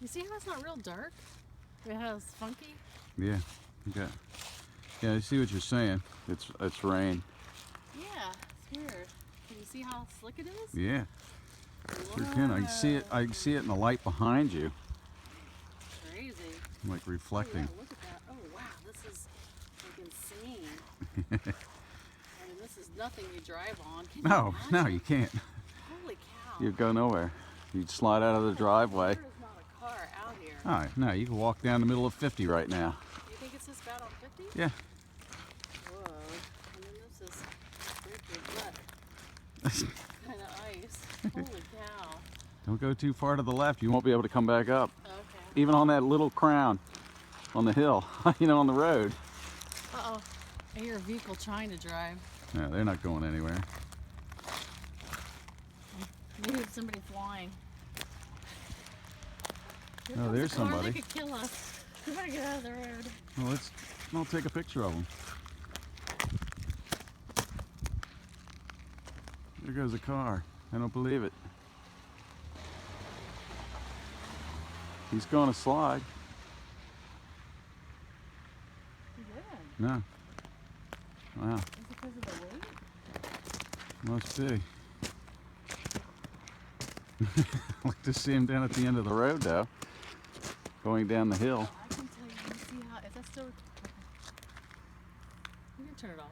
You see how it's not real dark? It has funky. Yeah. Okay. Yeah, I see what you're saying. It's rain. Yeah, it's weird. Can you see how slick it is? Yeah. Sure can. I can see it. I can see it in the light behind you. Crazy. Like reflecting. Oh, yeah, look at that. Oh wow, this is like insane. I mean, this is nothing you drive on. Can No, you no, imagine? you can't. Holy cow. You'd go nowhere. You'd slide out of the driveway. There is not a car out here. All right, no, you can walk down the middle of 50 right now. Do you think it's this bad on 50? Yeah. Whoa. I mean, this is break your butt kind of ice. Holy cow. Don't go too far to the left. You won't be able to come back up. Okay. Even on that little crown on the hill, you know, on the road. Uh-oh. I hear a vehicle trying to drive. No, they're not going anywhere. Maybe it's somebody flying. Here Oh, comes there's a car. somebody. They could kill us. We gotta get out of the road. Well, I'll take a picture of them. There goes a car. I don't believe it. He's going to slide. He didn't. No. Wow. Is it because of the weight? Must be. I'd like to see him down at the end of the road, though. Going down the hill. I can tell you. Let me see how. Is that still? Okay. You can turn it off.